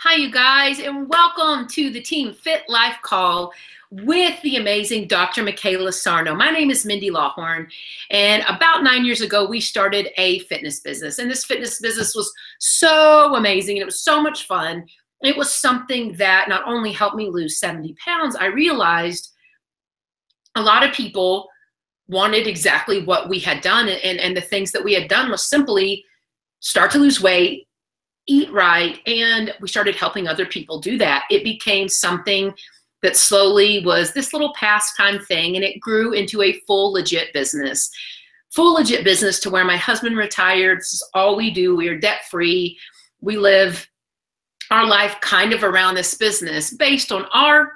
Hi, you guys, and welcome to the Team Fit Life Call with the amazing Dr. Mcayla Sarno. My name is Mindy Lawhorn, and about 9 years ago, we started a fitness business. And this fitness business was so amazing, and it was so much fun. It was something that not only helped me lose 70 pounds, I realized a lot of people wanted exactly what we had done. And the things that we had done was simply start to lose weight, eat right, and we started helping other people do that. It became something that slowly was this little pastime thing, and it grew into a full legit business. Full legit business to where my husband retired. This is all we do. We are debt free. We live our life kind of around this business based on our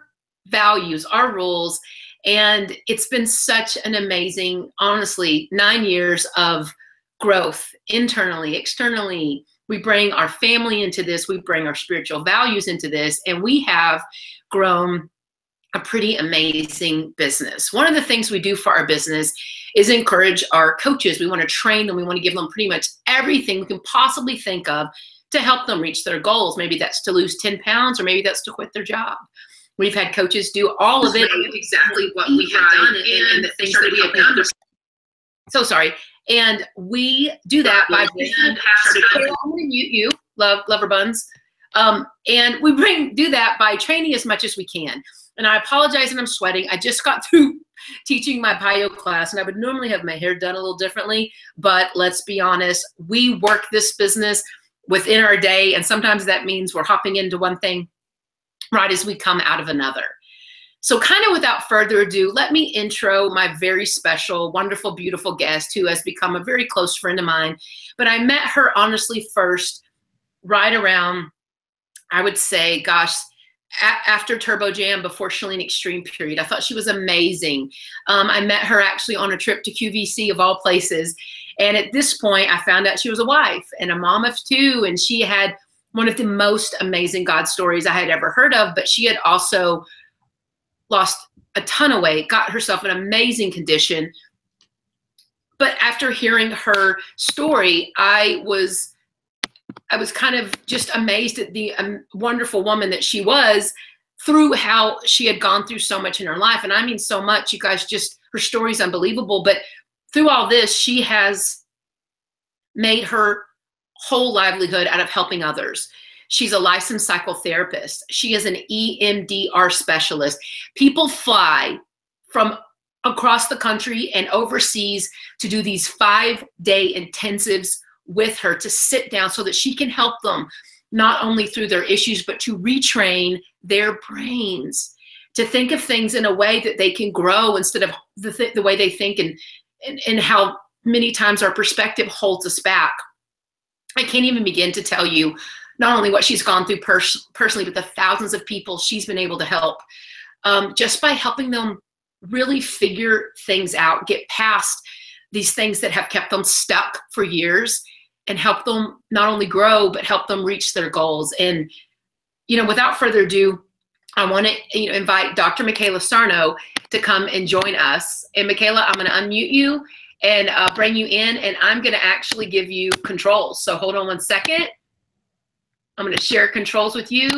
values, our rules, and it's been such an amazing, honestly, 9 years of growth internally, externally. We bring our family into this, we bring our spiritual values into this, and we have grown a pretty amazing business. One of the things we do for our business is encourage our coaches. We want to train them. We want to give them pretty much everything we can possibly think of to help them reach their goals. Maybe that's to lose 10 pounds, or maybe that's to quit their job. We've had coaches do all of it, exactly what we have done, and the things that we have done. So sorry. And we do that by I'm going to mute you, lover buns. And we do that by training as much as we can. And I apologize and I'm sweating. I just got through teaching my bio class, and I would normally have my hair done a little differently, but let's be honest, we work this business within our day, and sometimes that means we're hopping into one thing right as we come out of another. So kind of without further ado, let me intro my very special, wonderful, beautiful guest who has become a very close friend of mine. But I met her honestly first right around, I would say, gosh, after Turbo Jam, before Chalene Extreme period. I thought she was amazing. I met her actually on a trip to QVC of all places. And at this point, I found out she was a wife and a mom of two. And she had one of the most amazing God stories I had ever heard of. But she had also lost a ton of weight, got herself in an amazing condition. But after hearing her story, I was kind of just amazed at the wonderful woman that she was through how she had gone through so much in her life. And I mean so much, you guys, just her story is unbelievable. But through all this, she has made her whole livelihood out of helping others. She's a licensed psychotherapist. She is an EMDR specialist. People fly from across the country and overseas to do these 5-day intensives with her, to sit down so that she can help them not only through their issues, but to retrain their brains to think of things in a way that they can grow instead of the way they think, and how many times our perspective holds us back. I can't even begin to tell you not only what she's gone through personally, but the thousands of people she's been able to help just by helping them really figure things out, get past these things that have kept them stuck for years, and help them not only grow, but help them reach their goals. And, without further ado, I want to invite Dr. Mcayla Sarno to come and join us. And Mcayla, I'm going to unmute you and bring you in, and I'm going to actually give you controls. So hold on one second. I'm going to share controls with you.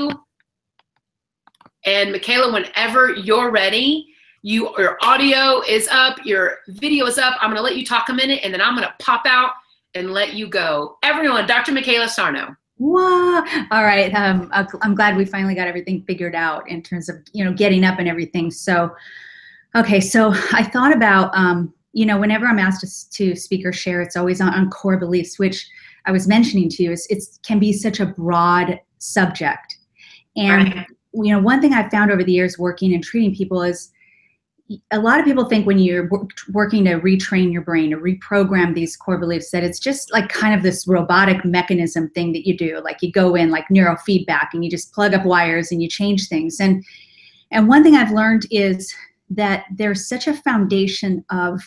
And Mcayla, whenever you're ready, your audio is up, your video is up. I'm going to let you talk a minute, and then I'm going to pop out and let you go. Everyone, Dr. Mcayla Sarno. Wow. All right. I'm glad we finally got everything figured out in terms of, getting up and everything. So, okay. So I thought about, whenever I'm asked to speak or share, it's always on core beliefs, which I was mentioning to you, it can be such a broad subject. And, right. One thing I've found over the years working and treating people is a lot of people think when you're working to retrain your brain, to reprogram these core beliefs, that it's just like kind of this robotic mechanism thing that you do. Like you go in like neurofeedback and you just plug up wires and you change things. And one thing I've learned is that there's such a foundation of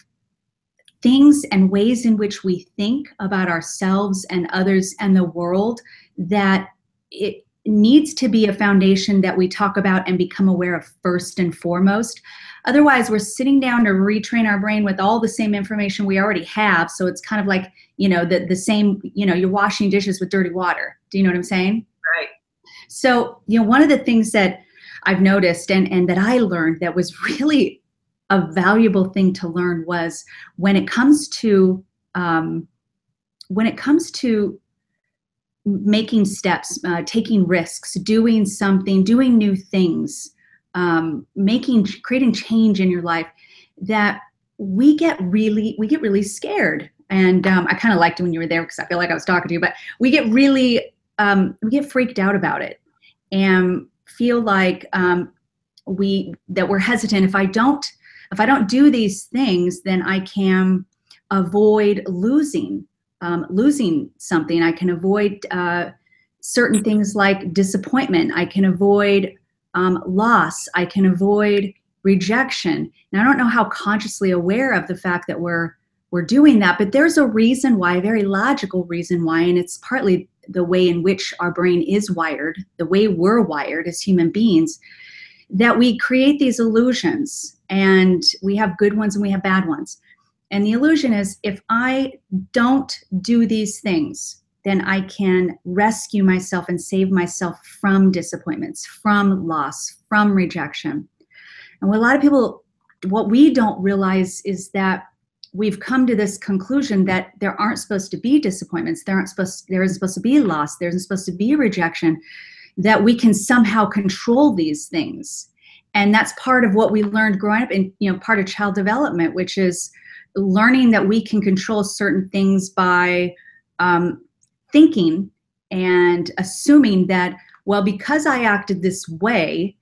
things and ways in which we think about ourselves and others and the world, that it needs to be a foundation that we talk about and become aware of first and foremost. Otherwise, we're sitting down to retrain our brain with all the same information we already have. So it's kind of like, the same, you're washing dishes with dirty water. Do you know what I'm saying? Right. So, one of the things that I've noticed and that I learned that was really a valuable thing to learn was when it comes to making steps, taking risks, doing something, doing new things, creating change in your life, that we get really scared. And I kind of liked it when you were there because I feel like I was talking to you, but we get freaked out about it and feel like we're hesitant. If I don't do these things, then I can avoid losing something. I can avoid certain things like disappointment. I can avoid loss. I can avoid rejection. And I don't know how consciously aware of the fact that we're doing that, but there's a reason why, a very logical reason why, and it's partly the way in which our brain is wired, the way we're wired as human beings, that we create these illusions, and we have good ones and we have bad ones. And the illusion is, if I don't do these things, then I can rescue myself and save myself from disappointments, from loss, from rejection. And what we don't realize is that we've come to this conclusion that there aren't supposed to be disappointments, there isn't supposed to be loss, there isn't supposed to be rejection, that we can somehow control these things. And that's part of what we learned growing up in, part of child development, which is learning that we can control certain things by thinking and assuming that, well, because I acted this way,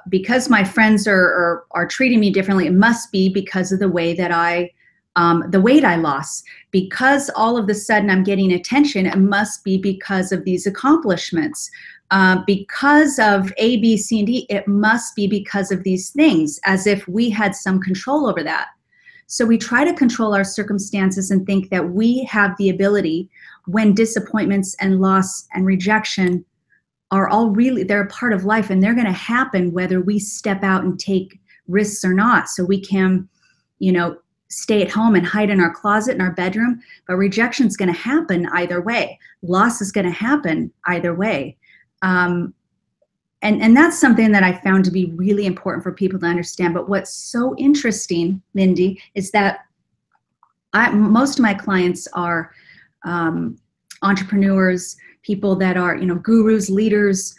because my friends are treating me differently, it must be because of the way that the weight I lost. Because all of a sudden I'm getting attention, it must be because of these accomplishments. Because of A, B, C, and D, it must be because of these things, as if we had some control over that. So we try to control our circumstances and think that we have the ability, when disappointments and loss and rejection are they're a part of life, and they're going to happen whether we step out and take risks or not. So we can, stay at home and hide in our closet, in our bedroom, but rejection is going to happen either way. Loss is going to happen either way. And that's something that I found to be really important for people to understand. But what's so interesting, Mindy, is that most of my clients are entrepreneurs, people that are, gurus, leaders,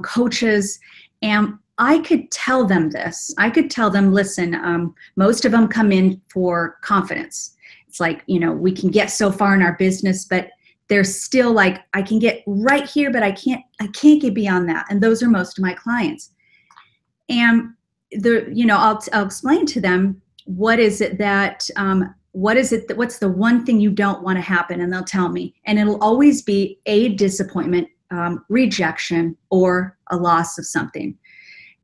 coaches, and I could tell them this. I could tell them, listen, most of them come in for confidence. It's like, we can get so far in our business, but they're still like, I can get right here, but I can't get beyond that. And those are most of my clients. And I'll explain to them, what's the one thing you don't want to happen? And they'll tell me, and it'll always be a disappointment, rejection, or a loss of something.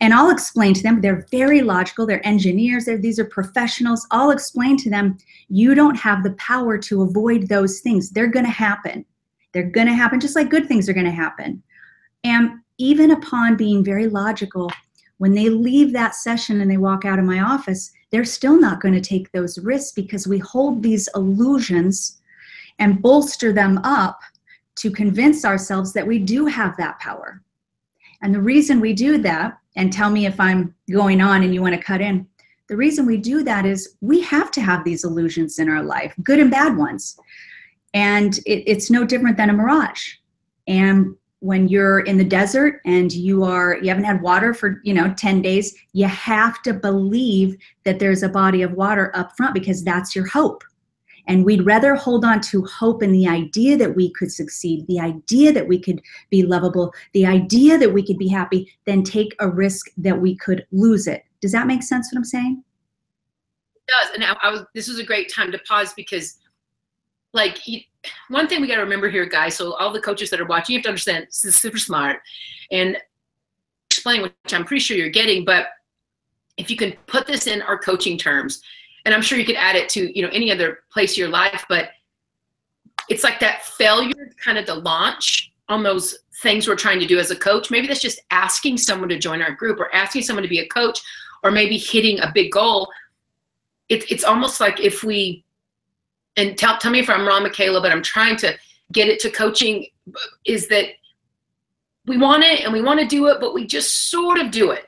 And I'll explain to them, they're very logical, they're engineers, these are professionals. I'll explain to them, you don't have the power to avoid those things. They're going to happen. They're going to happen just like good things are going to happen. And even upon being very logical, when they leave that session and they walk out of my office, they're still not going to take those risks, because we hold these illusions and bolster them up to convince ourselves that we do have that power. And the reason we do that, and tell me if I'm going on and you want to cut in, the reason we do that is we have to have these illusions in our life, good and bad ones. And it's no different than a mirage. And when you're in the desert and you haven't had water for 10 days, you have to believe that there's a body of water up front, because that's your hope. And we'd rather hold on to hope and the idea that we could succeed, the idea that we could be lovable, the idea that we could be happy, than take a risk that we could lose it. Does that make sense what I'm saying? It does. And this was a great time to pause, because one thing we got to remember here, guys, so all the coaches that are watching, you have to understand, this is super smart and explain, which I'm pretty sure you're getting, but if you can put this in our coaching terms, and I'm sure you could add it to, any other place of your life, but it's like that failure kind of to launch on those things we're trying to do as a coach. Maybe that's just asking someone to join our group, or asking someone to be a coach, or maybe hitting a big goal. It's almost like if we, and tell me if I'm wrong, Mcayla, but I'm trying to get it to coaching, is that we want it and we want to do it, but we just sort of do it.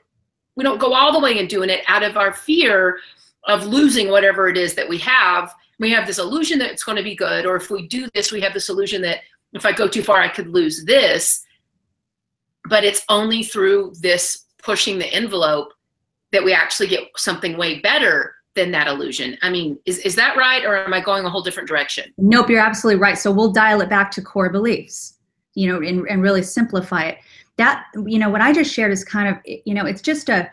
We don't go all the way in doing it out of our fear of losing whatever it is that we have. We have this illusion that it's going to be good, or if we do this, we have this illusion that if I go too far, I could lose this. But it's only through this pushing the envelope that we actually get something way better than that illusion. I mean, is that right? Or am I going a whole different direction? Nope, you're absolutely right. So we'll dial it back to core beliefs, you know, and really simplify it. That, you know, what I just shared is kind of, you know, it's just a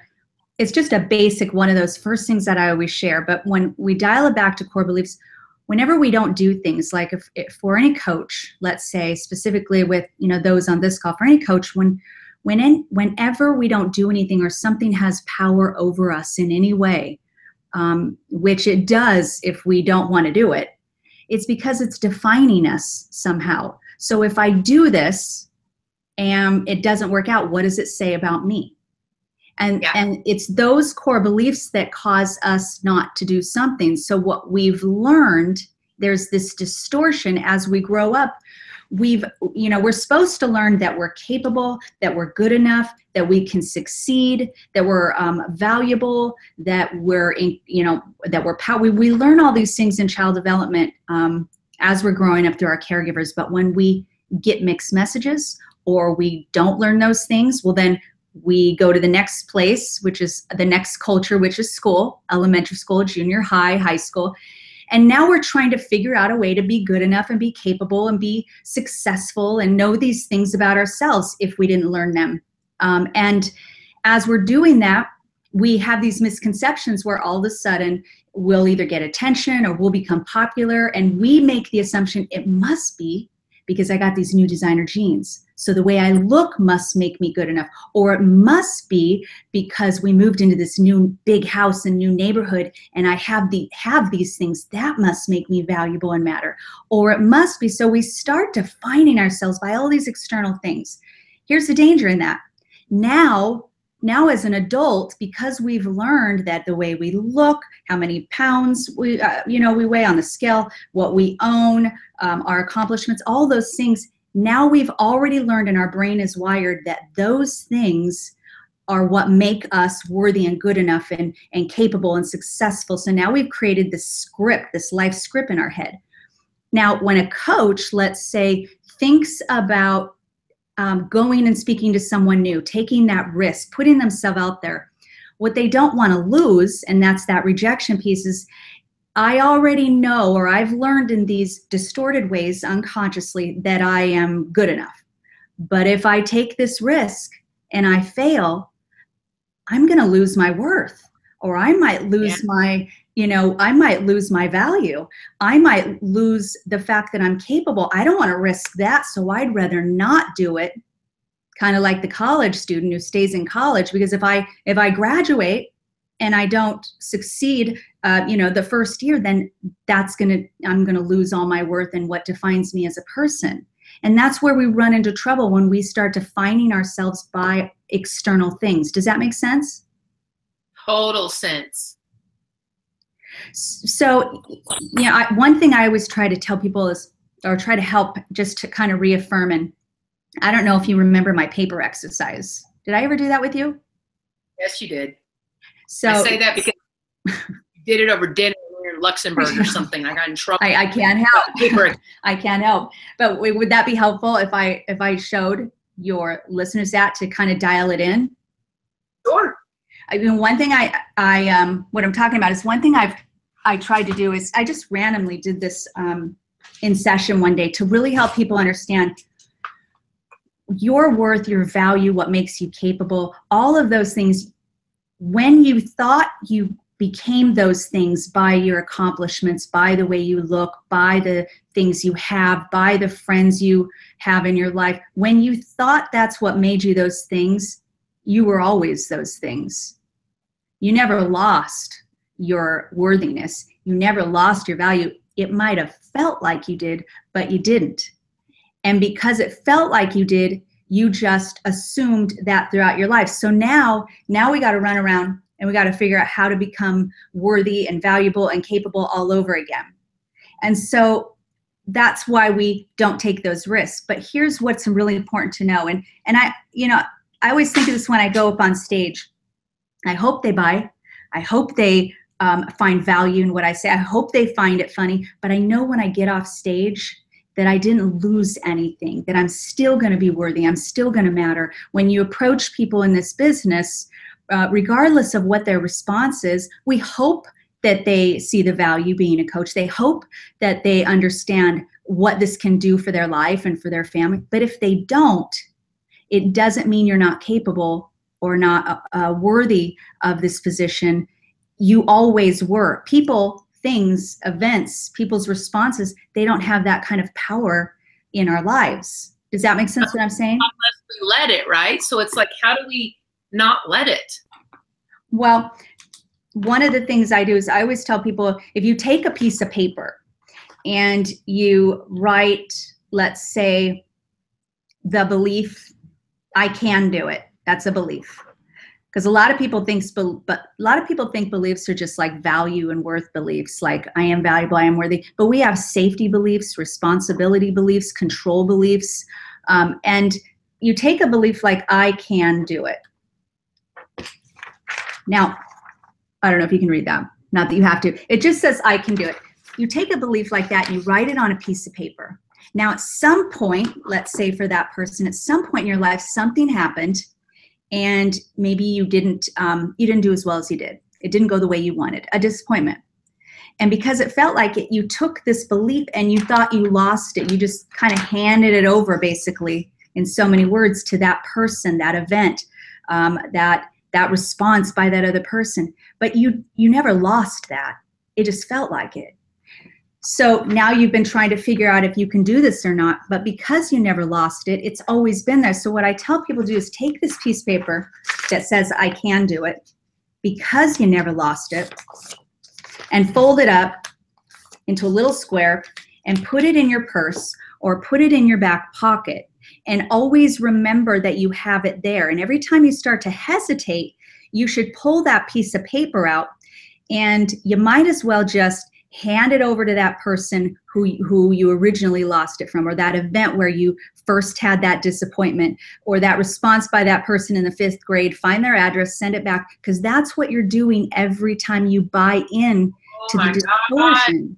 basic one of those first things that I always share. But when we dial it back to core beliefs, whenever we don't do things, like if for any coach, let's say specifically with, you know, those on this call, for any coach, whenever we don't do anything or something has power over us in any way, which it does if we don't want to do it, it's because it's defining us somehow. So if I do this and it doesn't work out, what does it say about me? And it's those core beliefs that cause us not to do something. So what we've learned, there's this distortion as we grow up. We're supposed to learn that we're capable, that we're good enough, that we can succeed, that we're valuable, that we're, that we're powerful. We learn all these things in child development as we're growing up through our caregivers. But when we get mixed messages or we don't learn those things, well, then we go to the next place, which is the next culture, which is school, elementary school, junior high, high school. And now we're trying to figure out a way to be good enough and be capable and be successful and know these things about ourselves if we didn't learn them. And as we're doing that, we have these misconceptions where all of a sudden we'll either get attention or we'll become popular. And we make the assumption it must be because I got these new designer jeans. So the way I look must make me good enough. Or it must be because we moved into this new big house and new neighborhood and I have these things, that must make me valuable and matter. Or it must be, so we start defining ourselves by all these external things. Here's the danger in that. Now as an adult, because we've learned that the way we look, how many pounds we weigh on the scale, what we own, our accomplishments, all those things, now we've already learned and our brain is wired that those things are what make us worthy and good enough and capable and successful. So now we've created this script, this life script in our head. Now, when a coach, let's say, thinks about going and speaking to someone new, taking that risk, putting themselves out there, what they don't want to lose, and that's that rejection piece, is I already know, or I've learned in these distorted ways unconsciously, that I am good enough. But if I take this risk and I fail, I'm going to lose my worth, or I might lose I might lose my value. I might lose the fact that I'm capable. I don't want to risk that, so I'd rather not do it. Kind of like the college student who stays in college, because if I graduate and I don't succeed, the first year, then I'm gonna lose all my worth and what defines me as a person. And that's where we run into trouble, when we start defining ourselves by external things. Does that make sense? Total sense. So, one thing I always try to tell people is, or try to help just to kind of reaffirm, and I don't know if you remember my paper exercise. Did I ever do that with you? Yes, you did. So I say that because you did it over dinner in Luxembourg or something. I got in trouble. I can't help. I can't help. But would that be helpful if I showed your listeners that, to kind of dial it in? Sure. I mean, one thing what I'm talking about is, one thing I tried to do is, I just randomly did this in session one day to really help people understand your worth, your value, what makes you capable, all of those things. When you thought you became those things by your accomplishments, by the way you look, by the things you have, by the friends you have in your life, when you thought that's what made you those things, you were always those things. You never lost your worthiness. You never lost your value. It might have felt like you did, but you didn't. And because it felt like you did, you just assumed that throughout your life. So now we got to run around and we got to figure out how to become worthy and valuable and capable all over again. And so that's why we don't take those risks. But here's what's really important to know. And I always think of this when I go up on stage. I hope they buy. I hope they find value in what I say. I hope they find it funny. But I know when I get off stage that I didn't lose anything, that I'm still going to be worthy. I'm still going to matter. When you approach people in this business, regardless of what their response is, we hope that they see the value being a coach. They hope that they understand what this can do for their life and for their family. But if they don't, it doesn't mean you're not capable or not worthy of this position. You always were. People, things, events, people's responses, they don't have that kind of power in our lives. Does that make sense what I'm saying? Unless we let it, right? So it's like, how do we not let it? Well, one of the things I do is I always tell people, if you take a piece of paper and you write, let's say, the belief, I can do it. That's a belief. Because a lot of people think beliefs are just like value and worth beliefs, like I am valuable, I am worthy. But we have safety beliefs, responsibility beliefs, control beliefs. And you take a belief like I can do it. Now, I don't know if you can read that. Not that you have to. It just says I can do it. You take a belief like that and you write it on a piece of paper. Now, at some point, let's say for that person, at some point in your life, something happened and maybe you didn't do as well as you did. It didn't go the way you wanted, a disappointment. And because it felt like it, you took this belief and you thought you lost it. You just kind of handed it over, basically, in so many words, to that person, that event, that response by that other person. But you never lost that. It just felt like it. So now you've been trying to figure out if you can do this or not. But because you never lost it, it's always been there. So what I tell people to do is take this piece of paper that says I can do it, because you never lost it, and fold it up into a little square and put it in your purse or put it in your back pocket. And always remember that you have it there. And every time you start to hesitate, you should pull that piece of paper out, and you might as well just hand it over to that person who you originally lost it from, or that event where you first had that disappointment, or that response by that person in the 5th grade. Find their address, send it back, because that's what you're doing every time you buy in to the distortion.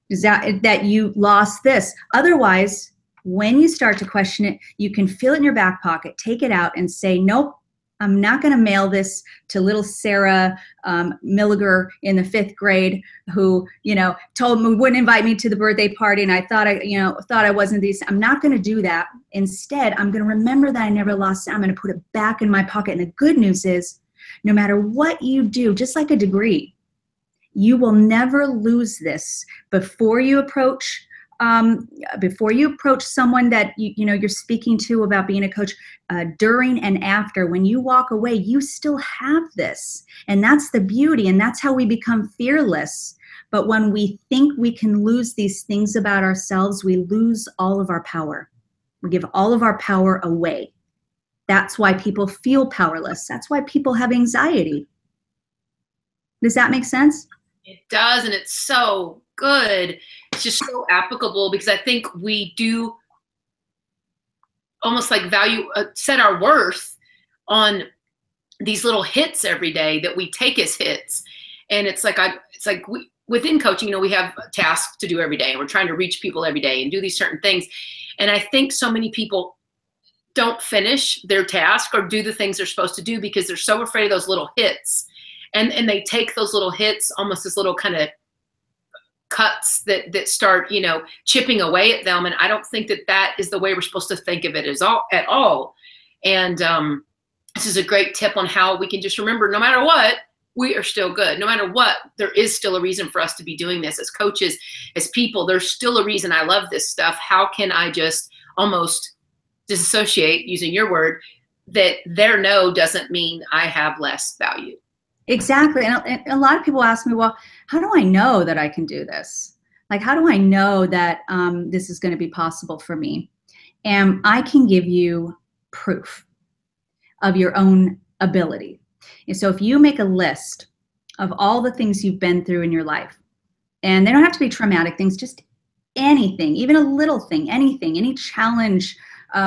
Is that you lost this. Otherwise, when you start to question it, you can feel it in your back pocket, take it out and say, nope, I'm not going to mail this to little Sarah Milliger in the 5th grade who, told me wouldn't invite me to the birthday party, and I thought I wasn't these. I'm not going to do that. Instead, I'm going to remember that I never lost it. I'm going to put it back in my pocket. And the good news is, no matter what you do, just like a degree, you will never lose this before you approach someone that you're speaking to about being a coach, during and after. When you walk away, you still have this, and that's the beauty, and that's how we become fearless. But when we think we can lose these things about ourselves, we lose all of our power. We give all of our power away. That's why people feel powerless. That's why people have anxiety. Does that make sense? It does, and it's so good. It's just so applicable, because I think we do almost like set our worth on these little hits every day that we take as hits. And it's like within coaching, we have tasks to do every day, and we're trying to reach people every day and do these certain things. And I think so many people don't finish their task or do the things they're supposed to do because they're so afraid of those little hits. And they take those little hits almost as little kind of cuts that start, chipping away at them. And I don't think that is the way we're supposed to think of it at all. And this is a great tip on how we can just remember, no matter what, we are still good. No matter what, there is still a reason for us to be doing this as coaches, as people. There's still a reason I love this stuff. How can I just almost disassociate, using your word, that their no doesn't mean I have less value? Exactly. And a lot of people ask me, well, how do I know that I can do this? Like, how do I know that this is going to be possible for me? And I can give you proof of your own ability. And so if you make a list of all the things you've been through in your life, and they don't have to be traumatic things, just anything, even a little thing, anything, any challenge,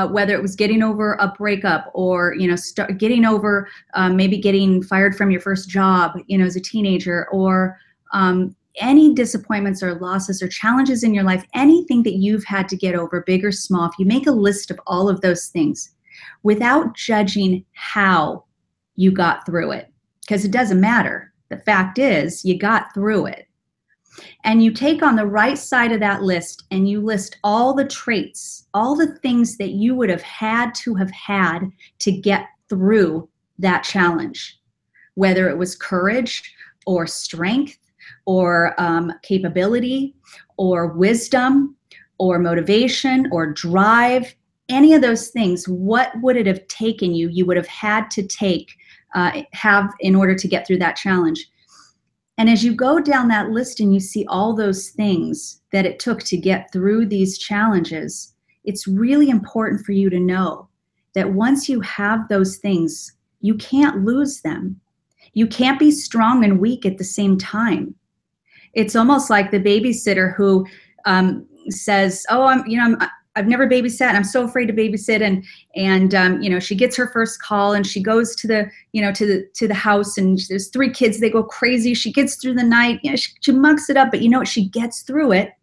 whether it was getting over a breakup or, getting over maybe getting fired from your first job, as a teenager, or any disappointments or losses or challenges in your life, anything that you've had to get over, big or small, if you make a list of all of those things without judging how you got through it, because it doesn't matter. The fact is, you got through it. And you take on the right side of that list and you list all the traits, all the things that you would have had to get through that challenge, whether it was courage or strength or capability or wisdom or motivation or drive, any of those things. What would it have taken you would have had to have in order to get through that challenge? And as you go down that list and you see all those things that it took to get through these challenges, it's really important for you to know that once you have those things, you can't lose them. You can't be strong and weak at the same time. It's almost like the babysitter who says, "Oh, I've never babysat. I'm so afraid to babysit." And she gets her first call and she goes to the house, and there's 3 kids. They go crazy. She gets through the night. She mucks it up, but she gets through it.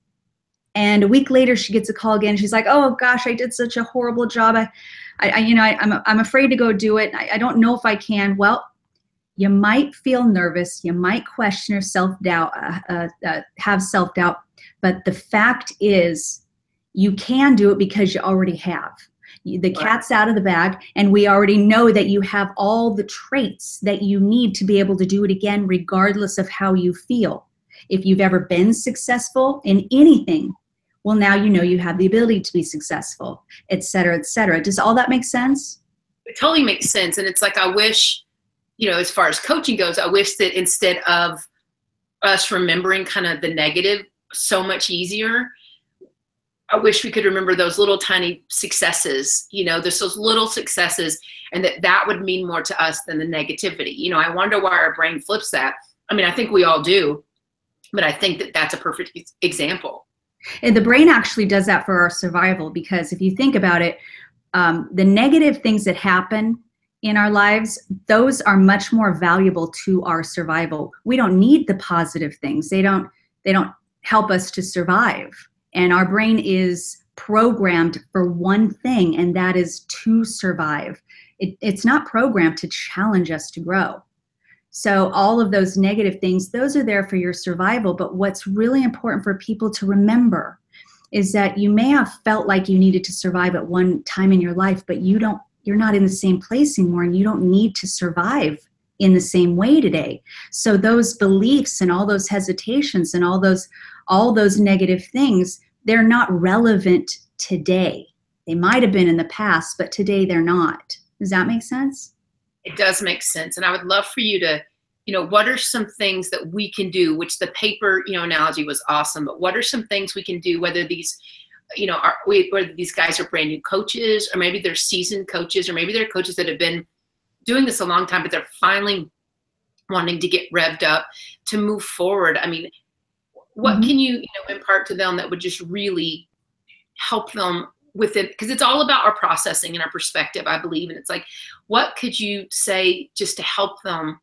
And a week later, she gets a call again. She's like, "Oh gosh, I did such a horrible job. I'm afraid to go do it. I don't know if I can." Well, you might feel nervous. You might question or have self-doubt. But the fact is, you can do it because you already have. The cat's out of the bag, and we already know that you have all the traits that you need to be able to do it again, regardless of how you feel. If you've ever been successful in anything, well, now you have the ability to be successful, et cetera, et cetera. Does all that make sense? It totally makes sense. And it's like, I wish, as far as coaching goes, I wish that instead of us remembering kind of the negative so much easier, I wish we could remember those little tiny successes, there's those little successes, and that would mean more to us than the negativity. I wonder why our brain flips that. I mean, I think we all do, but I think that that's a perfect example. And the brain actually does that for our survival, because if you think about it, the negative things that happen in our lives, those are much more valuable to our survival. We don't need the positive things. They don't help us to survive. And our brain is programmed for one thing, and that is to survive. It's not programmed to challenge us to grow. So all of those negative things, those are there for your survival. But what's really important for people to remember is that you may have felt like you needed to survive at one time in your life, but you're not in the same place anymore, and you don't need to survive in the same way today. So those beliefs and all those hesitations and all those negative things, they're not relevant today. They might have been in the past, but today they're not. Does that make sense? It does make sense. And I would love for you to, what are some things that we can do, which the paper, analogy was awesome, but what are some things we can do, whether these, whether these guys are brand new coaches, or maybe they're seasoned coaches, or maybe they're coaches that have been doing this a long time, but they're finally wanting to get revved up to move forward. I mean, what can you, impart to them that would just really help them with it? Because it's all about our processing and our perspective, I believe. And it's like, what could you say just to help them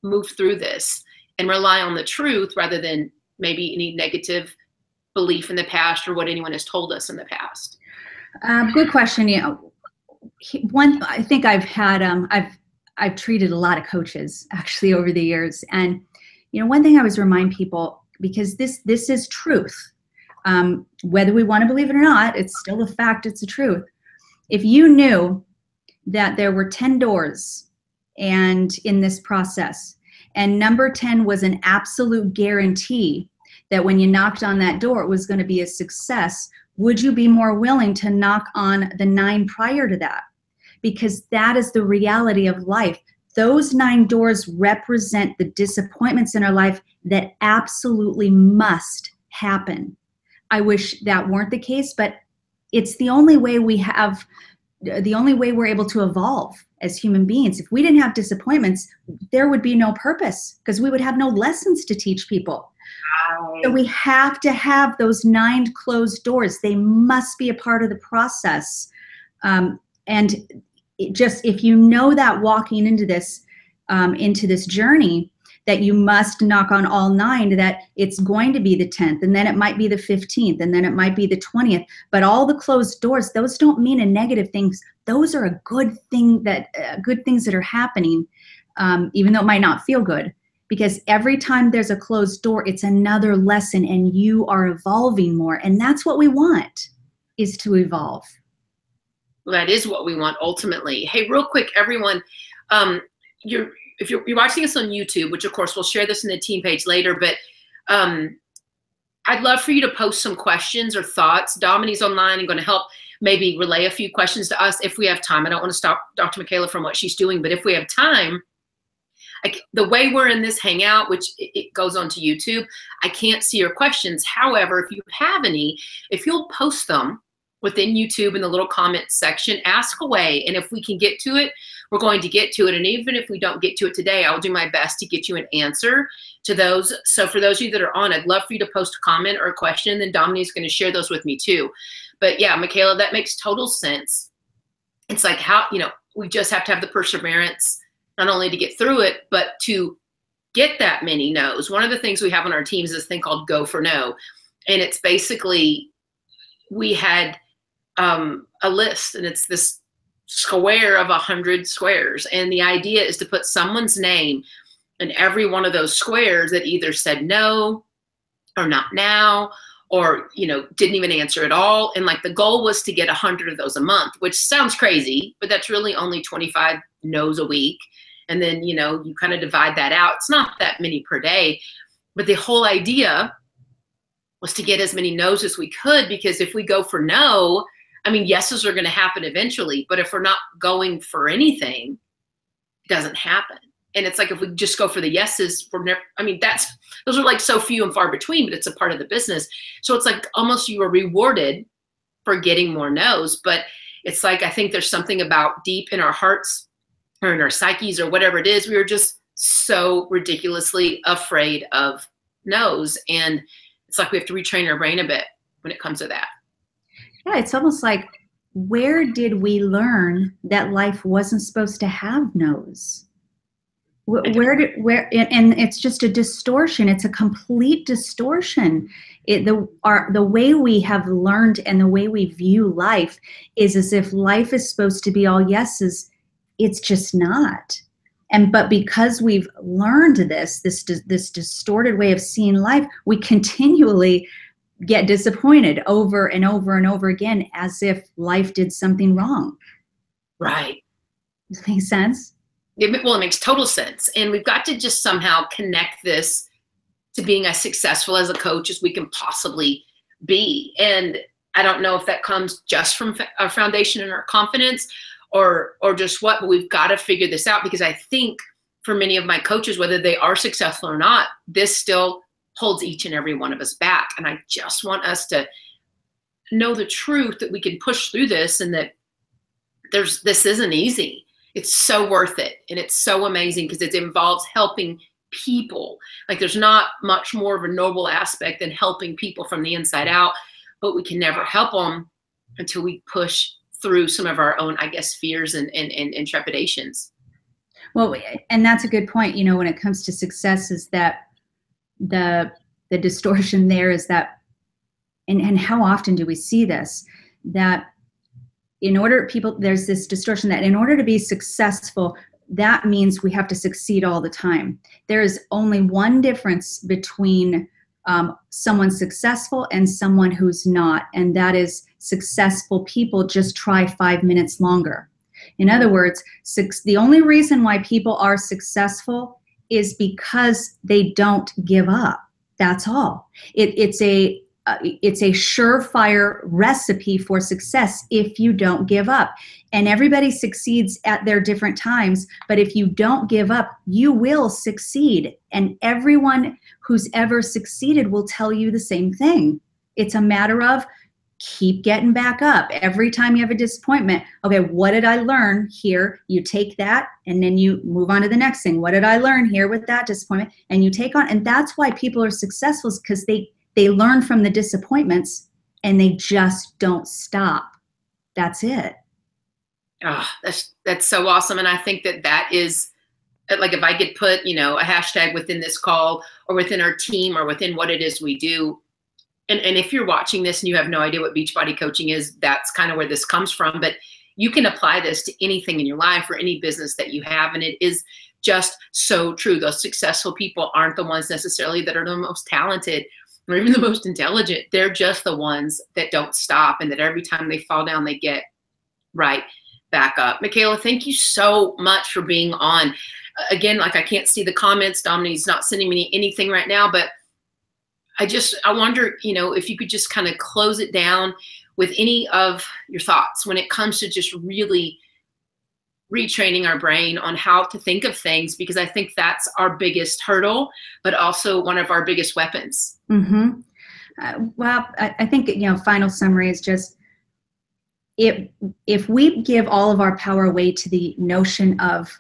move through this and rely on the truth rather than maybe any negative belief in the past or what anyone has told us in the past? Good question. I think I've treated a lot of coaches actually over the years. And, one thing I always remind people, because this is truth. Whether we want to believe it or not, it's still a fact, it's a truth. If you knew that there were 10 doors and in this process, and number 10 was an absolute guarantee that when you knocked on that door, it was going to be a success, would you be more willing to knock on the 9 prior to that? Because that is the reality of life. Those 9 doors represent the disappointments in our life that absolutely must happen. I wish that weren't the case, but it's the only way we have the only way we're able to evolve as human beings. If we didn't have disappointments, there would be no purpose, because we would have no lessons to teach people. So we have to have those 9 closed doors. They must be a part of the process. And if you know that walking into this journey, that you must knock on all 9, that it's going to be the 10th, and then it might be the 15th, and then it might be the 20th. But all the closed doors, those don't mean a negative thing. Those are a good thing, good things that are happening, even though it might not feel good. Because every time there's a closed door, it's another lesson, and you are evolving more. And that's what we want, is to evolve. Well, that is what we want ultimately. Hey, real quick, everyone, if you're watching us on YouTube, which of course we'll share this in the team page later, but I'd love for you to post some questions or thoughts. Dominique's online and going to help maybe relay a few questions to us if we have time. I don't want to stop Dr. Mcayla from what she's doing, but if we have time, the way we're in this hangout, which it goes on to YouTube, I can't see your questions. However, if you have any, if you'll post them within YouTube in the little comment section, ask away. And if we can get to it, we're going to get to it. And even if we don't get to it today, I'll do my best to get you an answer to those. So for those of you that are on, I'd love for you to post a comment or a question. Then Dominique's going to share those with me too. But yeah, Mcayla, that makes total sense. It's like how, we just have to have the perseverance, not only to get through it, but to get that many no's. One of the things we have on our teams is this thing called Go for No. And it's basically, we had a list, and it's this square of 100 squares. And the idea is to put someone's name in every one of those squares that either said no, or not now, or, didn't even answer at all. And like the goal was to get 100 of those a month, which sounds crazy, but that's really only 25 no's a week. And then, you kind of divide that out. It's not that many per day, but the whole idea was to get as many no's as we could, because if we go for no, yeses are going to happen eventually, but if we're not going for anything, it doesn't happen. And it's like, if we just go for the yeses, we're never, those are like so few and far between, but it's a part of the business. So it's like almost you are rewarded for getting more no's, but it's like, I think there's something about deep in our hearts or in our psyches or whatever it is, we were just so ridiculously afraid of no's. And it's like we have to retrain our brain a bit when it comes to that. Yeah, it's almost like, where did we learn that life wasn't supposed to have no's? And it's just a distortion. It's a complete distortion. The way we have learned and the way we view life is as if life is supposed to be all yeses. It's just not. But because we've learned this distorted way of seeing life, we continually get disappointed over and over and over again, as if life did something wrong. Right. Does that make sense? It makes total sense. And we've got to just somehow connect this to being as successful as a coach as we can possibly be. And I don't know if that comes just from our foundation and our confidence or just what, but we've got to figure this out, because I think for many of my coaches, whether they are successful or not, this still holds each and every one of us back. And I just want us to know the truth, that we can push through this, and that this isn't easy. It's so worth it. And it's so amazing because it involves helping people. Like, there's not much more of a noble aspect than helping people from the inside out, but we can never help them until we push through some of our own, I guess, fears and trepidations. Well, and that's a good point. When it comes to success, is that the distortion there is that, and how often do we see this, that there's this distortion that in order to be successful, that means we have to succeed all the time. There is only one difference between someone successful and someone who's not, and that is successful people just try 5 minutes longer. In other words, the only reason why people are successful is because they don't give up. That's all. It's a surefire recipe for success if you don't give up. And everybody succeeds at their different times, but if you don't give up, you will succeed. And everyone who's ever succeeded will tell you the same thing. It's a matter of keep getting back up. Every time you have a disappointment, okay, what did I learn here? You take that and then you move on to the next thing. What did I learn here with that disappointment? And you take on, and that's why people are successful, is because they learn from the disappointments and they just don't stop. That's it. Oh, that's so awesome. And I think that is, like, if I could put, you know, a hashtag within this call or within our team or within what it is we do. And if you're watching this and you have no idea what Beachbody coaching is, that's kind of where this comes from. But you can apply this to anything in your life or any business that you have. And it is just so true. Those successful people aren't the ones necessarily that are the most talented or even the most intelligent. They're just the ones that don't stop, and that every time they fall down, they get right back up. Mcayla, thank you so much for being on. Again, like, I can't see the comments. Dominique's not sending me anything right now, but I wonder, you know, if you could just kind of close it down with any of your thoughts when it comes to just really retraining our brain on how to think of things, because I think that's our biggest hurdle, but also one of our biggest weapons. Mm-hmm. Well, I think, you know, final summary is just, if we give all of our power away to the notion of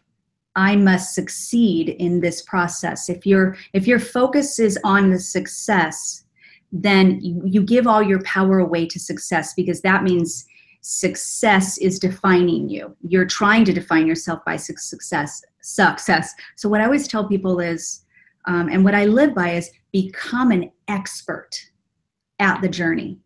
I must succeed in this process, if your focus is on the success, then you give all your power away to success, because that means success is defining you. You're trying to define yourself by success. So what I always tell people is, and what I live by is, become an expert at the journey.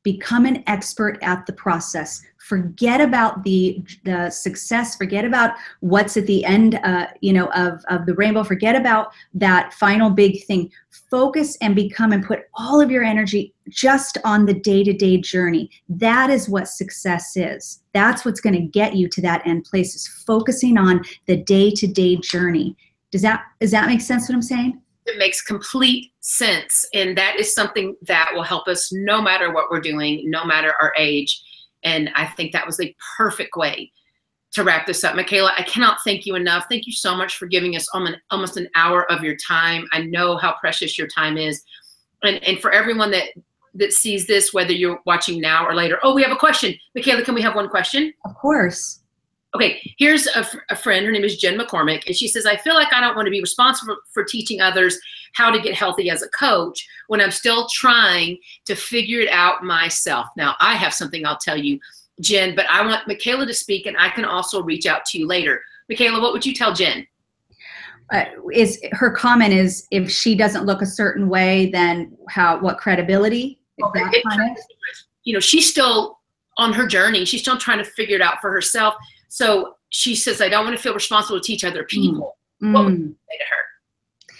Become an expert at the process. Forget about the success. Forget about what's at the end, you know, of the rainbow. Forget about that final big thing. Focus and become, and put all of your energy just on the day-to-day journey. That is what success is. That's what's going to get you to that end place, is focusing on the day-to-day journey. Does that make sense what I'm saying? It makes complete sense. And that is something that will help us no matter what we're doing, no matter our age. And I think that was a perfect way to wrap this up. Mcayla, I cannot thank you enough. Thank you so much for giving us almost an hour of your time. I know how precious your time is. And for everyone that sees this, whether you're watching now or later, oh, we have a question. Mcayla, can we have one question? Of course. Okay, here's a friend. Her name is Jen McCormick, and she says, I feel like I don't want to be responsible for teaching others how to get healthy as a coach when I'm still trying to figure it out myself. Now, I have something I'll tell you, Jen, but I want Mcayla to speak, and I can also reach out to you later. Mcayla, what would you tell Jen? Her comment is, if she doesn't look a certain way, then what credibility? Okay. You know, she's still on her journey. She's still trying to figure it out for herself. So she says, I don't want to feel responsible to teach other people. What would you say to her?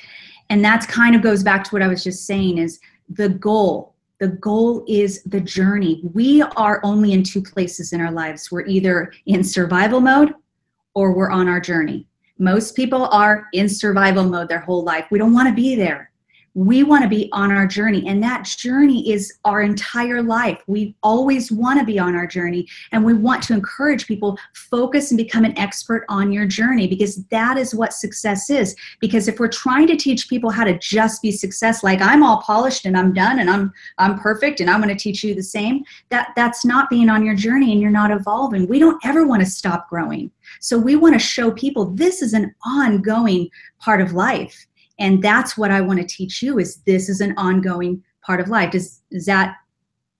And that kind of goes back to what I was just saying, is the goal. The goal is the journey. We are only in two places in our lives. We're either in survival mode or we're on our journey. Most people are in survival mode their whole life. We don't want to be there. We want to be on our journey, and that journey is our entire life. We always want to be on our journey, and we want to encourage people, focus and become an expert on your journey, because that is what success is. Because if we're trying to teach people how to just be success, like I'm all polished and I'm done and I'm perfect and I'm going to teach you the same, that's not being on your journey, and you're not evolving. We don't ever want to stop growing. So we want to show people this is an ongoing part of life. And that's what I want to teach you, is this is an ongoing part of life. Does that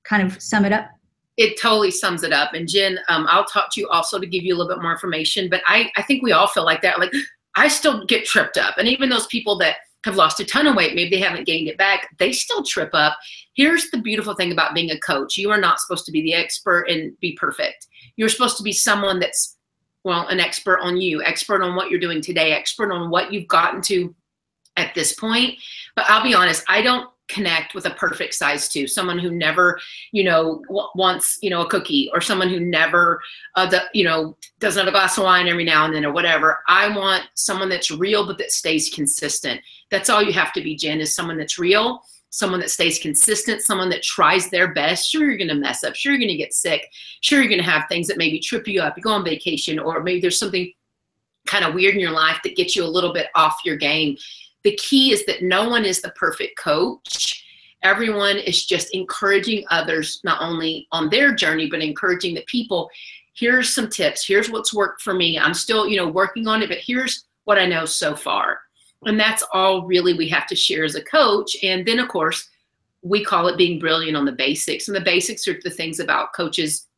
kind of sum it up? It totally sums it up. And Jen, I'll talk to you also to give you a little bit more information, but I think we all feel like that. Like, I still get tripped up. And even those people that have lost a ton of weight, maybe they haven't gained it back, they still trip up. Here's the beautiful thing about being a coach. You are not supposed to be the expert and be perfect. You're supposed to be someone that's, well, an expert on you, expert on what you're doing today, expert on what you've gotten to at this point. But I'll be honest, I don't connect with a perfect size 2, someone who never, you know, wants, you know, a cookie, or someone who never, you know, doesn't have a glass of wine every now and then or whatever. I want someone that's real, but that stays consistent. That's all you have to be, Jen, is someone that's real, someone that stays consistent, someone that tries their best. Sure, you're going to mess up. Sure, you're going to get sick. Sure, you're going to have things that maybe trip you up. You go on vacation, or maybe there's something kind of weird in your life that gets you a little bit off your game. The key is that no one is the perfect coach, Everyone is just encouraging others, not only on their journey, but encouraging the people. Here's some tips. Here's what's worked for me. I'm still, working on it, but here's what I know so far. And that's all really we have to share as a coach. And then, of course, we call it being brilliant on the basics. And the basics are the things about coaches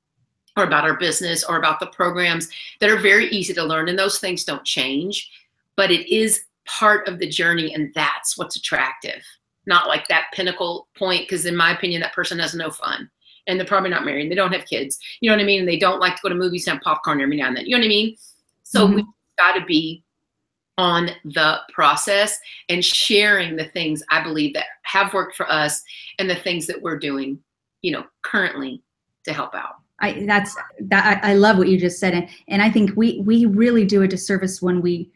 or about our business or about the programs that are very easy to learn. And those things don't change, but it is part of the journey. And that's what's attractive. Not like that pinnacle point, because in my opinion, that person has no fun. And they're probably not married. And they don't have kids. You know what I mean? And they don't like to go to movies and have popcorn every now and then. You know what I mean? So we've got to be on the process and sharing the things I believe that have worked for us and the things that we're doing, currently to help out. I love what you just said. And I think we really do a disservice when we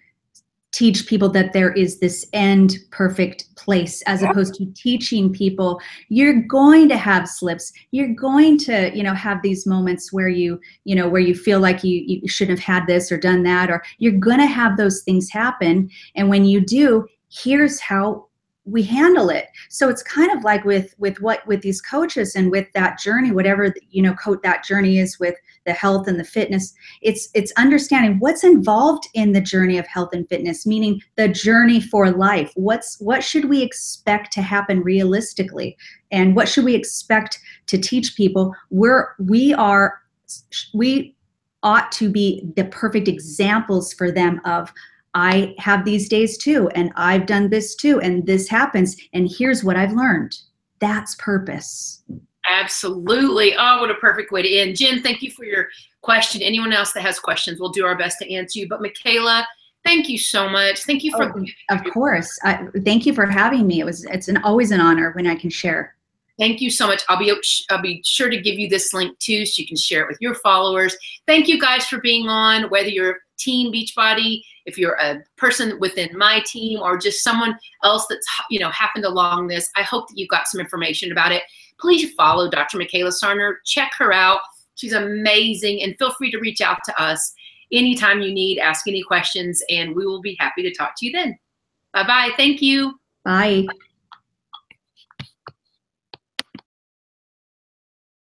teach people that there is this end perfect place, as opposed to teaching people you're going to have slips. You're going to, have these moments where where you feel like you shouldn't have had this or done that, or you're going to have those things happen. And when you do, here's how we handle it. So it's kind of like with these coaches and with that journey, whatever, that journey is with the health and the fitness, it's understanding what's involved in the journey of health and fitness, meaning the journey for life. What should we expect to happen realistically? And what should we expect to teach people? We ought to be the perfect examples for them of, I have these days too, and I've done this too, and this happens, and here's what I've learned. That's purpose. Absolutely. Oh, what a perfect way to end. Jen, thank you for your question. Anyone else that has questions, we'll do our best to answer you. But Mcayla, thank you so much. Thank you for of course. Thank you for having me. It's always an honor when I can share. Thank you so much. I'll be sure to give you this link too, so you can share it with your followers. Thank you guys for being on, whether you're Team Beachbody, if you're a person within my team, or just someone else that's happened along this. I hope that you got some information about it. Please follow Dr. Mcayla Sarno. Check her out. She's amazing, and feel free to reach out to us anytime you need. Ask any questions, and we will be happy to talk to you then. Bye-bye. Thank you. Bye.